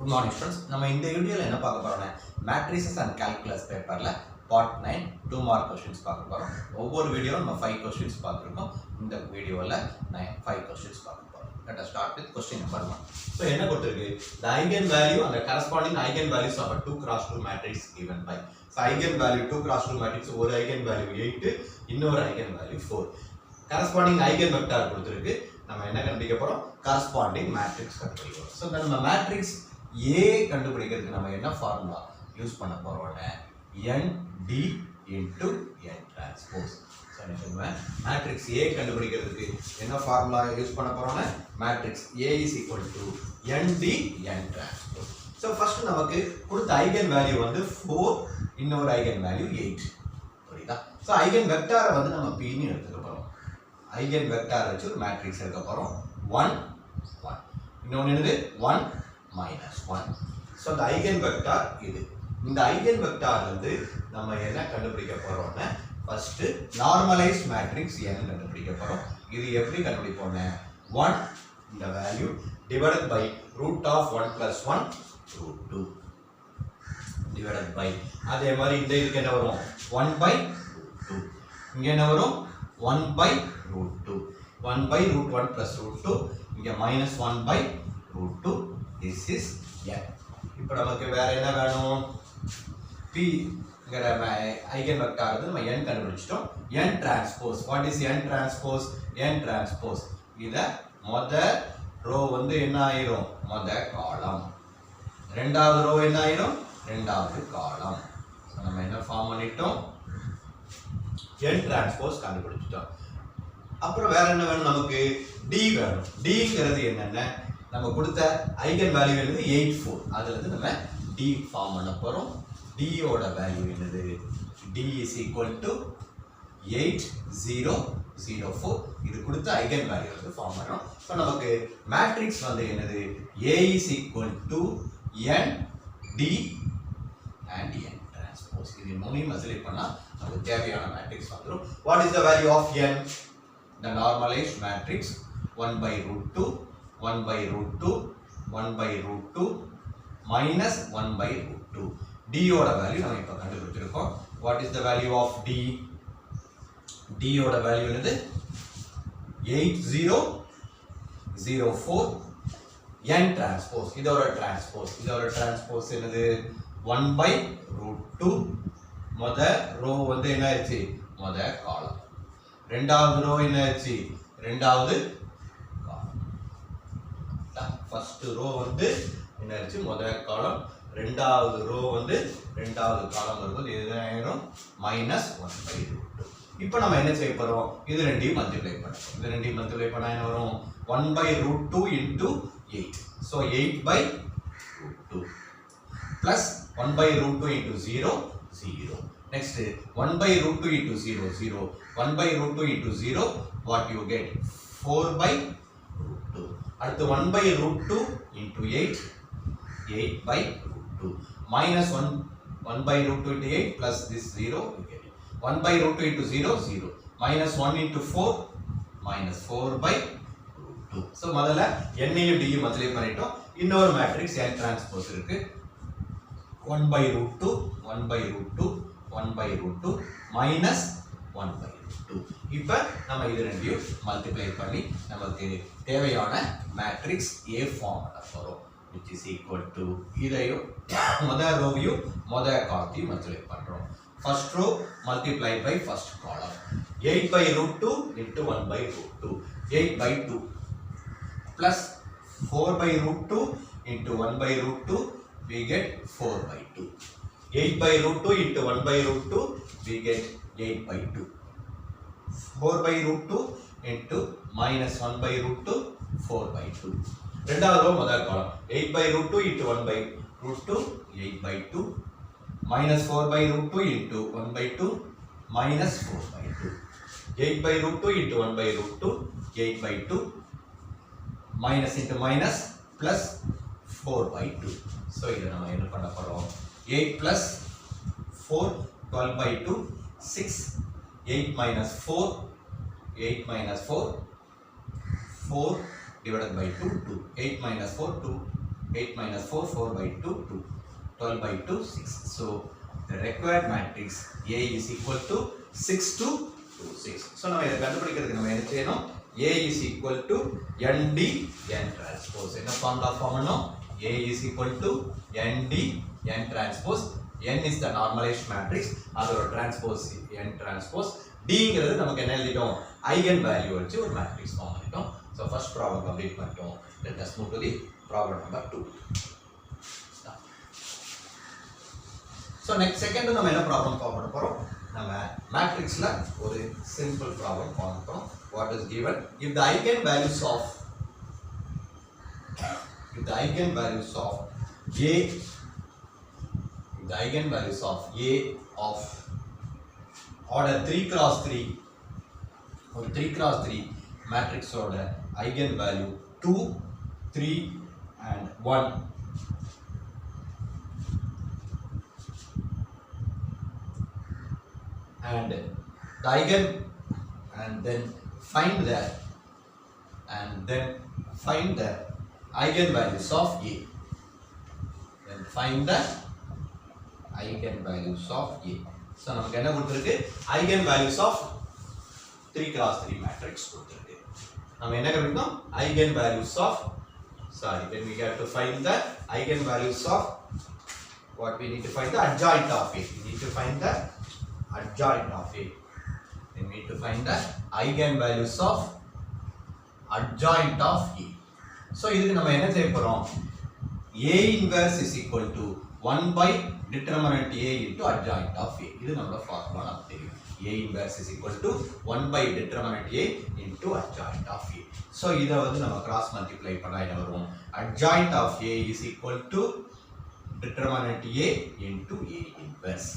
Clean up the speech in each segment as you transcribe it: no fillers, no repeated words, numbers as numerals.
Good morning students. நம்ம இந்த வீடியோல என்ன பார்க்க போறோம்னா matrices and calculus பேப்பர்ல part 9 2 mark questions பார்க்க போறோம். ஒவ்வொரு வீடியோல நம்ம 5 questions பார்த்திருக்கோம். இந்த வீடியோல 5 questions பார்க்க போறோம். Let us start with question number 1. So என்ன கொடுத்திருக்கு? The eigenvalue and the corresponding eigenvalues of a 2 cross 2 matrix given by. So eigenvalue 2 cross 2 matrix ஒரு eigenvalue 8 இன்னொரு eigenvalue 4. corresponding eigenvector கொடுத்திருக்கு. நம்ம என்ன கண்டுபிடிக்க போறோம்? corresponding matrix கண்டுபிடிக்க போறோம். So நம்ம matrix A கண்டுபிடிக்கிறதுக்கு நம்ம என்ன ஃபார்முலா யூஸ் பண்ண போறோம்னா ND into N transpose. So என்ன சொல்லுவேன்? matrix A கண்டுபிடிக்கிறதுக்கு என்ன ஃபார்முலா யூஸ் பண்ண போறோம்னா matrix A is equal to ND N transpose. So first நமக்கு கொடுத்த ஐகன் வேல்யூ வந்து 4 இன்னொரு ஐகன் வேல்யூ 8. புரியுதா? So ஐகன் வெக்டாரை வந்து நம்ம P ன்னு எடுத்துக்க போறோம். ஐகன் வெக்டார் வச்சு ஒரு மேட்ரிக்ஸ் எடுக்க போறோம் 1 1 இன்னொன்னு என்னது 1 minus 1. So the eigenvector இது. இந்த eigenvector வந்து நம்ம என்ன கண்டுபிடிக்க போறோம்னா first normalized matrix n கண்டுபிடிக்க போறோம். இது எப்படி கண்டுபிடிப்போம்னா 1 இந்த value divided by root of 1 plus 1 root 2 divided by அதே மாதிரி இந்த இதுக்கு என்ன வரும் 1 by root 2 இங்க என்ன வரும் 1 by root 2 1 by root 1 plus root 2 இங்க minus 1 by root 2. This is n. இப்போ நமக்கு வேற என்ன வேணும்? P ங்கற ஐகன் வெக்டார் வந்து நம்ம n கண்டுபிடிச்சிட்டோம். n transpose. What is n transpose? n transpose. இத மொத ரோ வந்து என்ன ஆயிரும்? மொத காலம். இரண்டாவது ரோ என்ன ஆயிரும்? இரண்டாவது காலம். நம்ம என்ன ஃபார்ம் பண்ணிட்டோம்? n transpose கண்டுபிடிச்சிட்டோம். அப்புறம் வேற என்ன வேணும் நமக்கு? d வேணும். d ங்கிறது என்னன்னா நம்ம கொடுத்த ஐகன் வேல்யூ என்னது 84. அதுல இருந்து நம்ம d ஃபார்ம் பண்ண போறோம். d ஓட வேல்யூ என்னது? d is equal to 8004. இது கொடுத்த ஐகன் வேல்யூ வந்து ஃபார்ம் பண்றோம். சோ நமக்கு மேட்ரிக்ஸ் வந்து என்னது? a is equal to n d and n transpose. இது மூணையும் மல்டிப்ளை பண்ணா நமக்கு தேவையான மேட்ரிக்ஸ் வந்துரும். What is the value of n? The normalized matrix 1 by root 2 1 by root 2 1 by root 2 minus 1 by root 2. d ஓட value நம்ம இப்ப கண்டுபிடிச்சிருக்கோம். What is the value of d? d ஓட வேல்யூ என்னது? 8004 n transpose. இதோட transpose என்னது? 1 by root 2 மொத row வந்து என்ன ஆச்சு? மொத காலம். இரண்டாவது ரோ என்ன ஆச்சு? இரண்டாவது ஃபர்ஸ்ட் ரோ வந்து என்ன ஆச்சு? முதல் காலம். ரெண்டாவது ரோ வந்து ரெண்டாவது காலம் வரும்போது இது ஆயிரும் -1 by root 2. இப்போ நம்ம என்ன செய்ய போறோம்? இது ரெண்டையும் மல்டிப்ளை பண்ணணும். இது ரெண்டையும் மல்டிப்ளை பண்ணா என்ன வரும்? 1 by root 2 into 8. So 8 by root 2 plus 1 by root 2 into 0 0. Next 1 by root 2 into 0 0. 1 by root 2 into 0 what you get? 4 by root 2. அடுத்து 1 by root 2 into 8 8 by root 2 minus 1 by root 2 into 8 plus this 0 you get it. 1 by root 2 into 0 0 minus 1 into 4 minus 4 by root 2. So முதல்ல n ஐயும் d ஐயும் multiply பண்ணிட்டோம். இன்னொரு matrix n transpose இருக்கு. 1 by root 2 1 by root 2 1 by root 2 minus 1 by root 2. இப்போ நம்ம இது ரெண்டையும் மல்டிப்ளை பண்ணி நமக்கு தேவையான மேட்ரிக்ஸ் A ஃபார்ம் பண்ண போறோம். which is equal to இதையும் முதல் ரோவையும் முதல் காலத்தையும் மல்டிப்ளை பண்றோம். First row multiply by first column. 8 by root 2 into 1 by root 2 8 by 2 plus 4 by root 2 into 1 by root 2 we get 4 by 2. 8 by root 2 into 1 by root 2 we get 8 by 2. 4 by root 2 into minus 1 by root 2 4 by 2. ரெண்டாவது row முதல் காலம் 8 by root 2 into 1 by root 2 8 by 2 minus 4 by root 2 into 1 by 2 minus 4 by 2. 8 by root 2 into 1 by root 2 8 by 2 minus into minus plus 4 by 2. So இதை நம்ம என்ன பண்ண போறோம்? 8 plus 4 12 by 2 6 8 minus 4 8 minus 4 4 divided by 2 2 8 minus 4 2 8 minus 4, 4 by 2, 2. 12 by 2, 6. So the required matrix A is equal to 6 to 2, 6. So நம்ம இதை கண்டுபிடிக்கிறதுக்கு நம்ம என்ன செய்யணும்? A is equal to ND N transpose. என்ன formula form பண்ணோம்? A is equal to ND N transpose. N is the normalized matrix. அதோட transpose N transpose. Dங்கிறது நமக்கு என்ன எழுதிட்டோம்? Eigen value வச்சு ஒரு matrix form பண்ணிட்டோம். So first problem complete பண்ணிட்டோம். Let us move to the problem number 2. So next second நம்ம என்ன problem form பண்ண போறோம்? நம்ம matrixல ஒரு simple problem form பண்ண போறோம். What is given? If the eigenvalues of A of order 3 cross 3 or 3 cross 3 matrix order eigenvalue 2, 3 and 1 and the eigen and then find the eigenvalues of A. Then find the eigenvalues of A. So நமக்கு என்ன கொடுத்திருக்கு? Eigenvalues of 3 cross 3 matrix கொடுத்திருக்கு. நம்ம என்ன கண்டுபிடிக்கணும்? Eigenvalues of then we have to find the eigenvalues of what we need to find the adjoint of A. We need to find the adjoint of A. Then we need to find the eigenvalues of adjoint of A. So இதுக்கு நம்ம என்ன செய்ய போறோம்? A inverse is equal to 1 by determinant A into adjoint of A. இது நம்மளோட formula நமக்கு தெரியும். A inverse is equal to 1 by determinant A into adjoint of A. So இத வந்து நம்ம cross multiply பண்ணா என்ன வரும்? Adjoint of A is equal to determinant A into A inverse.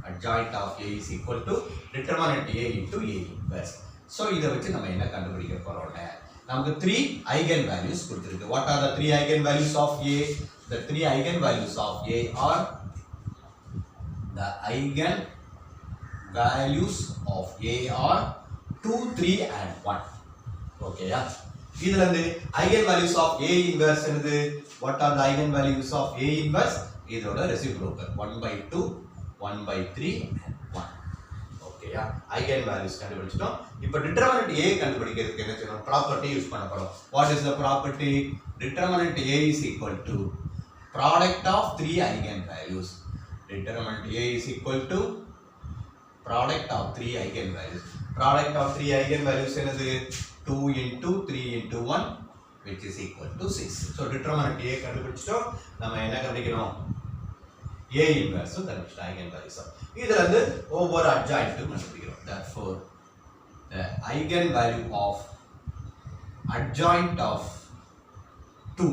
Adjoint of A is equal to determinant A into A inverse. So இத வச்சு நம்ம என்ன கண்டுபிடிக்க போறோம்னா நமக்கு 3 eigenvalues கொடுத்திருக்கு. What are the 3 eigenvalues of A? The 3 eigenvalues of A are the eigenvalues of A are 2, 3 and 1. Okay, yeah. இதுல இருந்து eigenvalues of A inverse என்னது? What are the eigenvalues of A inverse? இதோட reciprocal 1 by 2, 1 by 3 and 1. Okay, yeah. Eigenvalues கண்டுபிடிச்சிட்டோம். இப்போ determinant A கண்டுபிடிக்கிறதுக்கு என்ன செய்யணும்? Property use பண்ண போறோம். What is the property? Determinant A is equal to product of 3 eigenvalues. Determinant A is equal to product of 3 eigenvalues. Product of 3 eigenvalues என்னது? 2 into 3 into 1 which is equal to 6. So determinant A கண்டுபிடிச்சிட்டோம். நம்ம என்ன கண்டுபிடிக்கணும்? A inverse கண்டுபிடிச்சிட்டோம் eigenvalues. இதுல இருந்து ஒவ்வொரு adjoint கண்டுபிடிக்கிறோம். Therefore the eigenvalue of adjoint of 2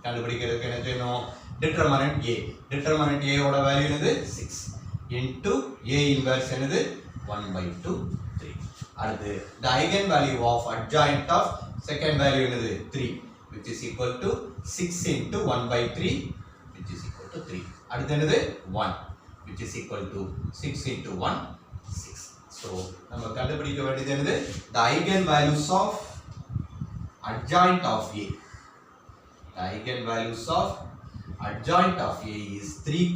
கண்டுபிடிக்கிறதுக்கு என்ன செய்யணும்? Determinant A. Determinant A ஓட வேல்யூ என்னது? 6 into A inverse என்னது? 1 by 2, 3. அடுத்து the eigenvalue of adjoint of second value என்னது? 3 which is equal to 6 into 1 by 3 which is equal to 3. அடுத்து என்னது? 1 which is equal to 6 into 1, 6. So நம்ம கண்டுபிடிக்க வேண்டியது என்னது? The eigenvalues of adjoint of A. The eigenvalues of adjoint of A is 3,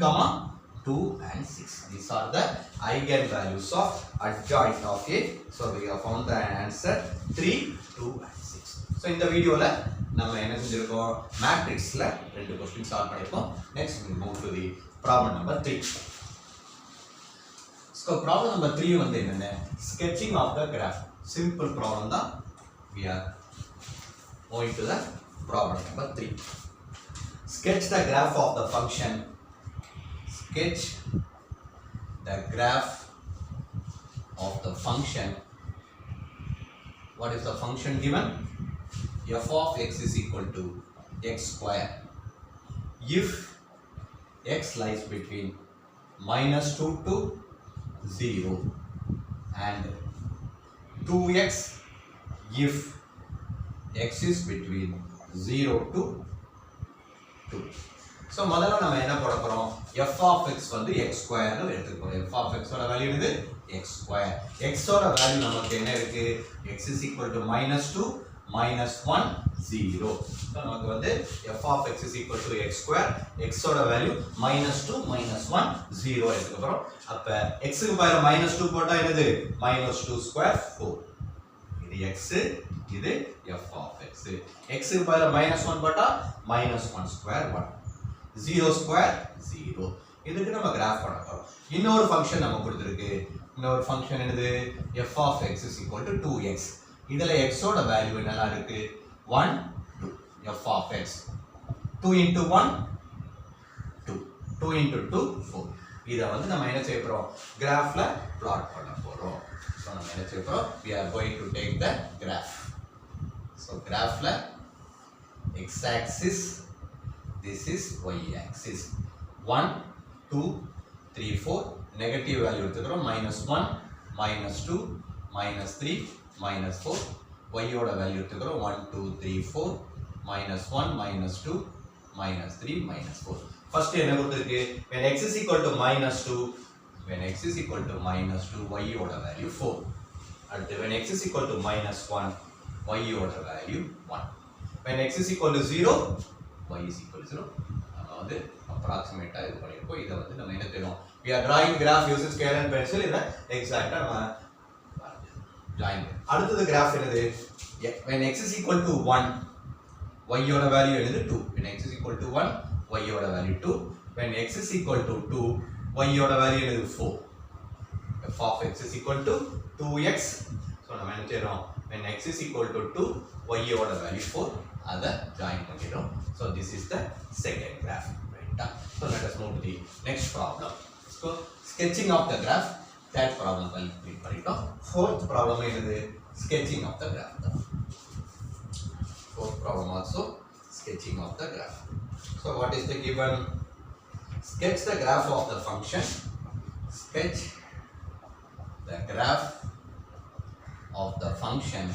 2 and 6. These are the eigenvalues of adjoint of A. So we have found the answer 3, 2 and 6. So இந்த வீடியோல நம்ம என்ன செஞ்சிருக்கோம்? மேட்ரிக்ஸ்ல ரெண்டு क्वेश्चन சால்வ் பண்ணிருக்கோம். Next we move to the problem number 3. So problem number 3 வந்து என்னன்னா sketching of the graph. Simple problem தான். We are going to the problem number 3. Sketch the graph of the function. Sketch the graph of the function. What is the function given? F of x is equal to x square. If x lies between -2 to 0 and 2x if x is between 0 to 2. So முதல்ல நம்ம என்ன போட போறோம்? f of x வந்து x square னு எடுத்துக்கோங்க. f of x ஓட value என்னது? x square. x ஓட வேல்யூ நமக்கு என்ன இருக்கு? x is equal to -2 minus 1 0. So நமக்கு வந்து f of x is equal to x square, x ஓட வேல்யூ minus 2 minus 1 0 எடுத்துக்க போறோம். அப்ப x க்கு பதிலா minus 2 போட்டா என்னது minus 2 square 4. இது x, இது f of x. x க்கு பதிலா minus 1 போட்டா minus 1 square 1. 0 square 0. இதுக்கு நம்ம கிராஃப் பண்ண போறோம். இன்னொரு ஃபங்க்ஷன் நமக்கு கொடுத்திருக்கு. இன்னொரு ஃபங்க்ஷன் என்னது f of x is equal to 2x. இதுல x ஓட வேல்யூ என்னலாம் இருக்கு 1 2 f of x 2 into 1 2 2 into 2 4. இத வந்து நம்ம என்ன செய்ய போறோம் கிராஃப்ல plot பண்ண போறோம். சோ நம்ம என்ன செய்ய போறோம் we are going to take the graph. So கிராஃப்ல x axis, this is y axis. 1 2 3 4 negative value எடுத்துக்கிறோம் -1 -2 -3 -4 y ஓட வேல்யூ எடுத்துக்கிறோம் 1 2 3 4 -1 -2 -3 -4. ஃபர்ஸ்ட் என்ன கொடுத்திருக்கு when x is equal to -2 when x is equal to -2 y ஓட வேல்யூ 4. அடுத்து when x is equal to -1 y ஓட value 1. when x is equal to 0 y is equal to 0. நம்ம வந்து approximate இது பண்ணிருக்கோம். இத வந்து நம்ம என்ன செய்றோம் we are drawing graph using scale and pencil. இத எக்ஸாக்ட்டா நம்ம ஜாயின். அடுத்தது கிராஃப் என்னது when x is equal to 1 y ஓட வேல்யூ என்னது 2. when x is equal to 1 y ஓட value 2. when x is equal to 2 y ஓட வேல்யூ என்னது 4. f of x is equal to 2x. So நம்ம என்ன செய்றோம் when x is equal to 2 y ஓட value 4. அத join பண்ணிரோம். so this is the second graph. right? so let us move to the next problem. so sketching of the graph, that problem will complete பண்ணிட்டோம். fourth problem என்னது sketching of the graph. fourth problem also sketching of the graph. so what is the given? Sketch the graph of the function. Sketch the graph of the function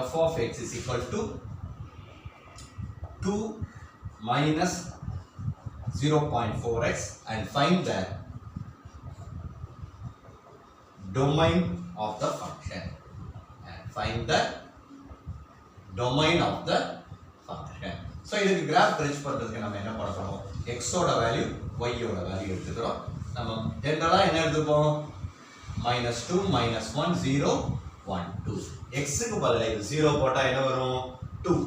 f of x is equal to 2 minus 0.4x and find the domain of the function. And find the domain of the function. So இதுக்கு graph bridge பண்றதுக்கு நம்ம என்ன பண்ண போறோம் x ஓட value y ஓட value எடுத்துக்கிறோம். நம்ம ஜெனரலா என்ன எடுத்துப்போம் -2 -1 0 1 2. x க்கு பதிலா இது 0 போட்டா என்ன வரும் 2.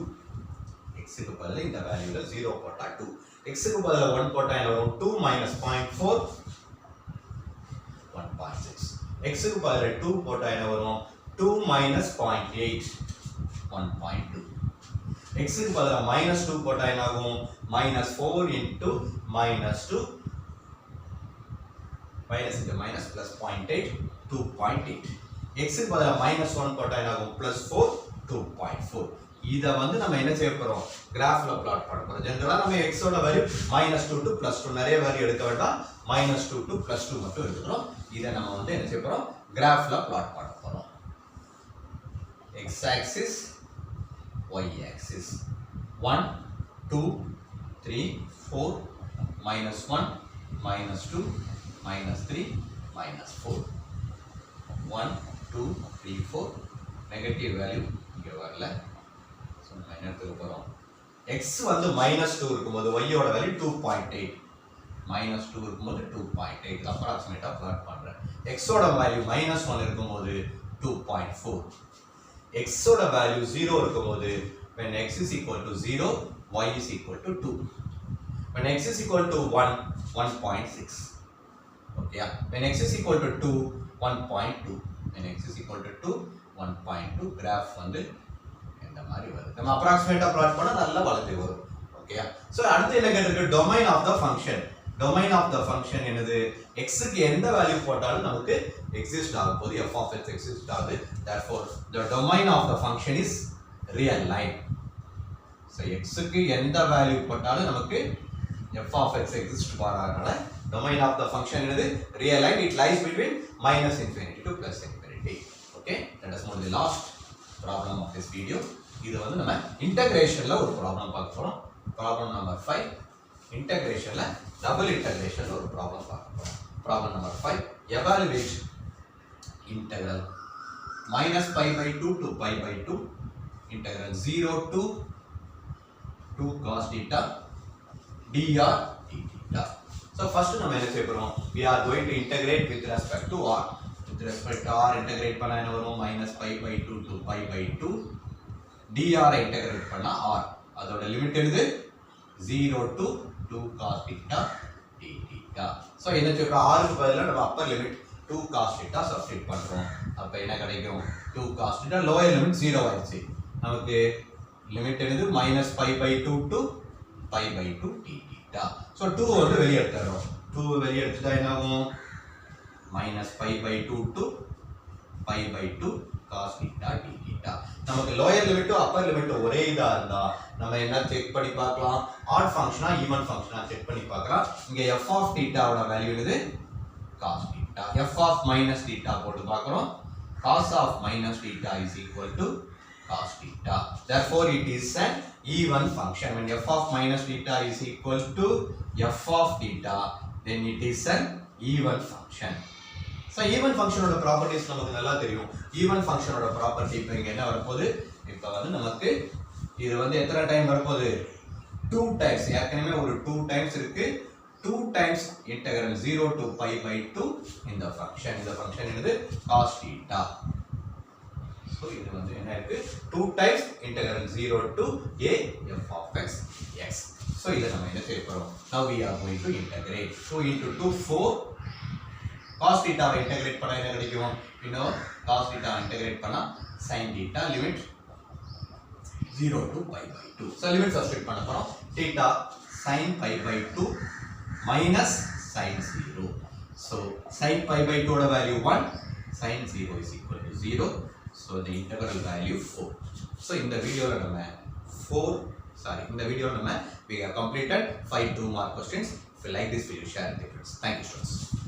x க்கு பதிலா இந்த வேல்யூல 0 போட்டா 2. x க்கு பதிலா 1 போட்டா என்ன வரும் 2 -0.4 1.6. x க்கு பதிலா 2 போட்டா என்ன வரும் 2 -0.8 1.2. x க்கு பதிலா -2 போட்டா என்ன ஆகும் -4 into -2 minus into minus plus 0.8 2.8. x க்கு பதிலா -1 போட்டா என்ன ஆகும் +4 2.4. இத வந்து நம்ம என்ன செய்ய போறோம் கிராஃப்ல பிளாட் பண்ண போறோம். ஜெனரலா நம்ம x ஓட வேல்யூ -2 to +2 நிறைய வேல்யூ எடுக்க வேண்டாம். -2 to +2 மட்டும் எடுத்துறோம். இத நம்ம வந்து என்ன செய்ய போறோம் கிராஃப்ல பிளாட் பண்ண போறோம். x axis y axis 1 2 3 4 -1 -2 -3 -4 1 2 3 4 negative value இங்க வரல. சோ நம்ம என்ன எடுத்துக்க போறோம் x வந்து -2 இருக்கும்போது y ஓட வேல்யூ 2.8 -2 இருக்கும்போது 2.8 அப்ராக்ஸிமேட்டா பிளாட் பண்றேன். x ஓட வேல்யூ -1 இருக்கும்போது 2.4. x ஓட வேல்யூ 0 இருக்கும்போது when x is equal to 0 y is equal to 2. when x is equal to 1 1.6. okay when x is equal to 2 1.2. when x is equal to 2 1.2 graph வந்து இந்த மாதிரி வருது. நம்ம அப்ராக்ஸிமேட்டா பிளாட் பண்ணா நல்லா வளர்த்து வரும். ஓகேயா சோ அடுத்து என்ன கேட்டிருக்கு domain of the function. Domain of the function என்னது x க்கு எந்த வேல்யூ போட்டாலும் நமக்கு எக்ஸிஸ்ட் ஆகும் போது f of x எக்ஸிஸ்ட் ஆகுது. therefore the domain of the function is real line. so x க்கு எந்த வேல்யூ போட்டாலும் நமக்கு f of x எக்ஸிஸ்ட் ஆகறனால domain of the function என்னது real line. it lies between -infinity to +infinity. okay let us move to the last problem of this video. இது வந்து நம்ம இன்டகிரேஷன்ல ஒரு ப்ராப்ளம் பார்க்க போறோம். ப்ராப்ளம் நம்பர் 5 இன்டகிரேஷன்ல டபுள் இன்டகிரேஷன்ல ஒரு problem பார்க்க போறோம். Problem number 5 evaluate integral minus pi by 2 to pi by 2 integral 0 to 2 cos theta dr d theta. So first நம்ம என்ன செய்ய போறோம், we are going to integrate with respect to r. With respect to r integrate பண்ணா என்ன வரும், minus pi by 2 to pi by 2 dr integrate பண்ணா r. அதோட limit என்னது 0 to 2 cos theta d theta. So என்ன சொல்றோம், r க்கு பதிலா நம்ம upper limit 2 cos theta substitute பண்றோம். அப்ப என்ன கிடைக்கும், 2 cos theta lower limit 0 ஆயிடுச்சு. நமக்கு லிமிட் என்னது minus pi by 2 to pi by 2 d theta. So 2 வந்து வெளிய எடுத்துறோம். 2 வெளிய எடுத்துட்டா என்ன ஆகும், minus pi by 2 to pi by 2 cos theta d theta. நமக்கு lower limit to upper limit ஒரே இதா இருந்தா நம்ம என்ன செக் பண்ணி பார்க்கலாம், odd ஃபங்க்ஷனா ஈவன் ஃபங்க்ஷனா செக் பண்ணி பார்க்கலாம். இங்க f of theta ஓட வேல்யூ என்னது, cos theta. f of minus theta போட்டு பார்க்கறோம். cos of minus theta is equal to cos theta. Therefore it is an even function. When f of minus theta is equal to f of theta, then it is an even function. So even function ஓட properties நமக்கு நல்லா தெரியும். even function ஓட property இப்போ இங்க என்ன வரப்போகுது, இப்போ வந்து நமக்கு இது வந்து எத்தனை டைம் வரப்போகுது, 2 times. ஏற்கனவே ஒரு 2 times இருக்கு. 2 times integral 0 to pi by 2 இந்த function. இந்த function என்னது, cos theta. So இது வந்து என்ன இருக்கு, 2 times integral 0 to a f of x x. So இத நம்ம என்ன செய்ய போறோம், now we are going to integrate 2 into 2 4 cos theta why integrate பண்ணா என்ன கிடைக்கும், இன்னும் cos theta integrate பண்ணா sin theta limit 0 to pi by 2. So limit substitute பண்ண போறோம், theta sin pi by 2 minus sin 0. So sin pi by 2 oda value 1, sin 0 is equal to 0. So the integral value 4. So in the video we have completed 5 2 mark questions. If you like this video, share it with your friends. Thank you students.